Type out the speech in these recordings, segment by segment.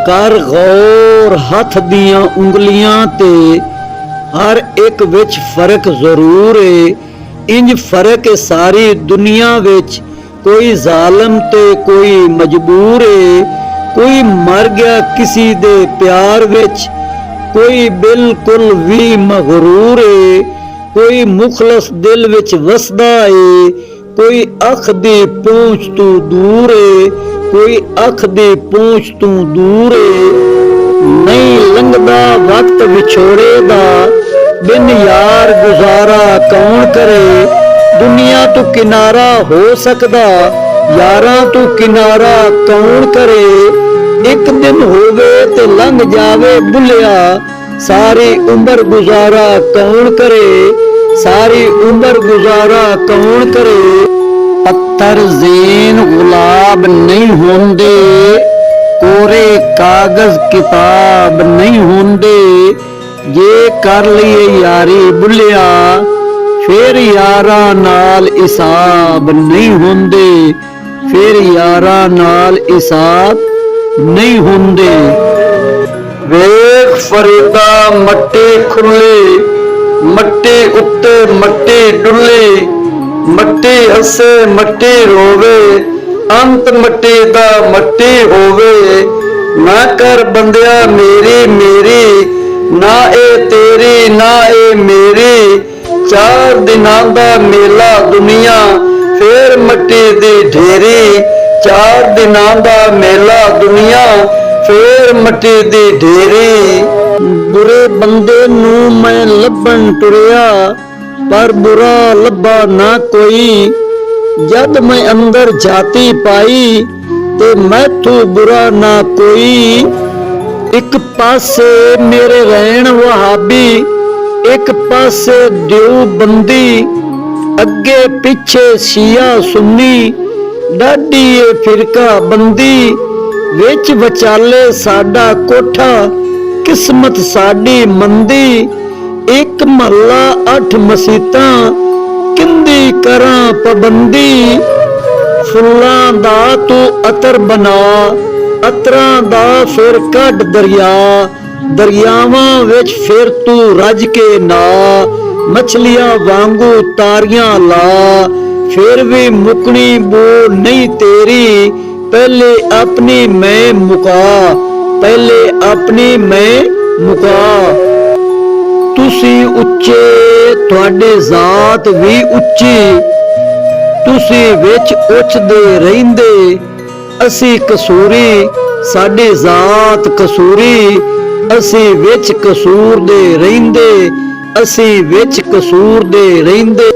कर गौर हथ दियां उंगलियां ते हर एक विच फर्क जरूर है। इंज फर्क है सारी दुनिया विच, कोई जालिम ते कोई मजबूर है। कोई मर गया किसी दे प्यार विच, कोई बिल्कुल भी मगरूर है। कोई मुखलस दिल विच वसदा है, कोई अख दी पहुंच तू दूर है, कोई अख दी पहुंच तू दूर है। नहीं लंघदा वक्त विछोड़े दा, बिन यार गुजारा कौन करे। दुनिया तो किनारा हो सकदा, यारां तो किनारा कौन करे। एक दिन होवे ते लंघ जावे भुलिया, सारी उम्र गुजारा कौन करे। सारी उम्र गुजारा कौन करे। पत्थर ज़ेन गुलाब नहीं होंदे, कोरे कागज किताब नहीं होंदे। जे कर लिए यारी भुलिया, फिर यारा नाल हिसाब नहीं होंदे। फिर यारा नाल हिसाब नहीं होंदे। वेख फरीदा मट्टी खुले, मट्टी उत्ते मट्टी डुले। मट्टी हसे मट्टी रोवे, अंत मट्टी दा मट्टी होवे। ना कर बंदिया मेरी मेरी, ना ए तेरी ना ए मेरी। चार दिनां दा मेला दुनिया, फिर मट्टी दी ढेरी। चार दिनां दा मेला दुनिया, फिर मट्टी दी ढेरी। बुरे बंदे नू मैं लभन टुरिया, पर बुरा लभा ना कोई। जद मैं अंदर जाती पाई, ते मैथू बुरा ना कोई। एक पासे मेरे रहन वहाबी, एक पासे देवबंदी। अगे पिछे शिया सुन्नी, डाडी फिरका बंदी। विच विचाले साडा कोठा, किस्मत साडी मंदी। एक महला 8 मसीतां, किंदी करां पाबंदी। फुल्लां दा तू अतर बना, अतरां दा फिर कढ दरिया। दरियावां विच फिर तू रज के ना, मछलियां वांगू तारियां ला। फिर भी मुकनी बो नहीं तेरी, पहले अपनी मैं मुका। पहले अपनी मैं मुका। तुसी उच्चे तुहाडे जात भी उच्ची, तुसी विच उचदे रहिंदे। असी कसूरी साडी जात कसूरी, असी विच कसूर दे रहिंदे। असी विच कसूर दे रहिंदे।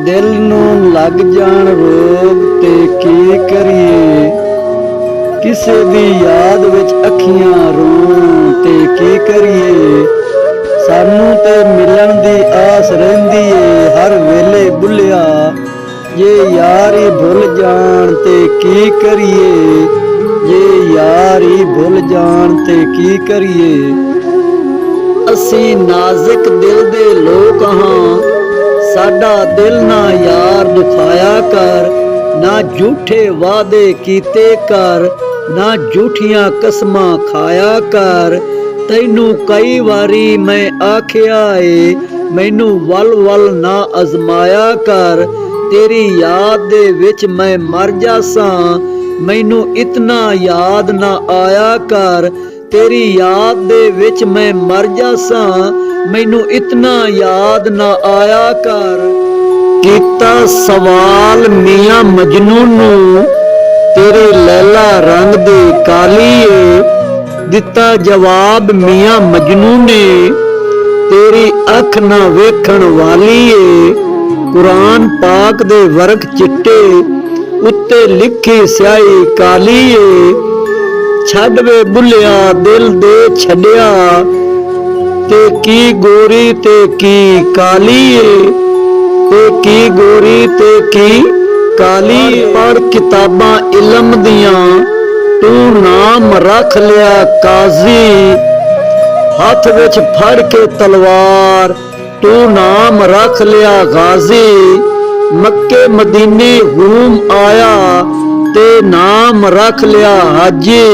दिल नू लग जान रोग ते की करिए, किसे दी याद विच अखियां रोण ते की करिए। सानू ते मिलन दी आस रहिंदी ए हर वेले भुलिया, जे यारी भुल जान ते की करिए। जे यारी भुल जान ते की करिए। असी नाजुक दिल दे लोग हां, साडा दिल ना यार दुखाया कर। ना झूठे वादे कीते कर, ना झूठियां कसमां खाया कर। तैनू कई वारी मैं आखिया ए, मैनू वल वल ना अजमाया कर। तेरी याद दे विच मैं मर जासां, मैनू इतना याद ना आया कर। तेरी याद दे विच मैं मर जासां, मैनू इतना याद ना आया कर। कीता सवाल मियां मजनू नू, तेरे लैला रंग दे काली ए। दिता जवाब मियां मजनू ने, तेरी अख ना वेखण वाली ए। कुरान पाक दे वर्क चिट्टे, उत्ते लिखी स्याही काली ए। छड़ वे बुलिया दिल दे छड़िया, ते की गोरी ते की काली ए। ते की गोरी ते की काली। पढ़ किताबां इलम दियां, तू नाम रख लिया काजी। हाथ विच फड़ के तलवार, तू नाम रख लिया गाजी। मक्के मदीने घूम आया, ते नाम रख लिया हाजी।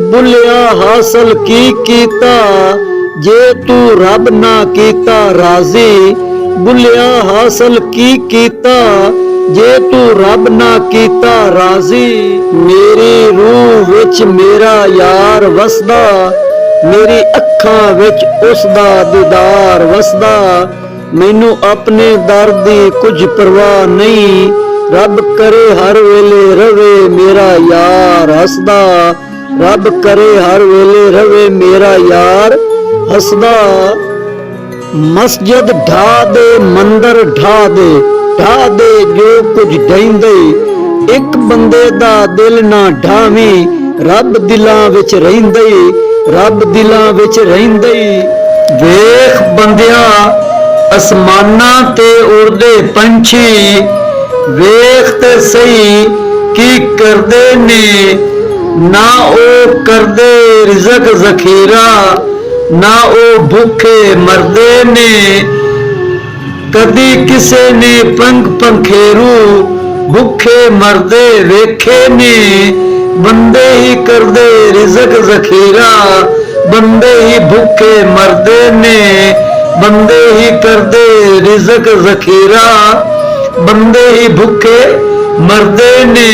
बुलिया हासिल की कीता जे तू रब ना कीता राजी। बुलिया हासिल की कीता जे तू रब ना कीता राजी। मेरी रूह विच मेरा यार वसदा, मेरी अखां विच उसदा दीदार वसदा। मैनू अपने दर दी कुछ परवाह नहीं, रब करे हर वेले रवे मेरा यार हसदा। रब करे हर वेले रवे मेरा यार हसदा। मस्जिद ढा दे मंदिर ढा दे, ढा दे जो कुछ ढहिंदे। एक बंदे दा दिल ना ढावी, रब दिलां विच रहिंदे, रब दिलां विच रहिंदे। वेख बंदिया आसमानां ते उड़दे पंछी, वेख ते सही की करदे ने। ना ओ करदे रिज़क ज़खीरा, ना ओ भूखे मरदे ने। कदी किसे ने पंख पंखेरू भूखे मरदे वेखे ने। बंदे ही करदे रिज़क ज़खीरा, बंदे ही भूखे मरदे ने। बंदे ही करदे रिज़क ज़खीरा, बंदे ही भूखे मरदे ने।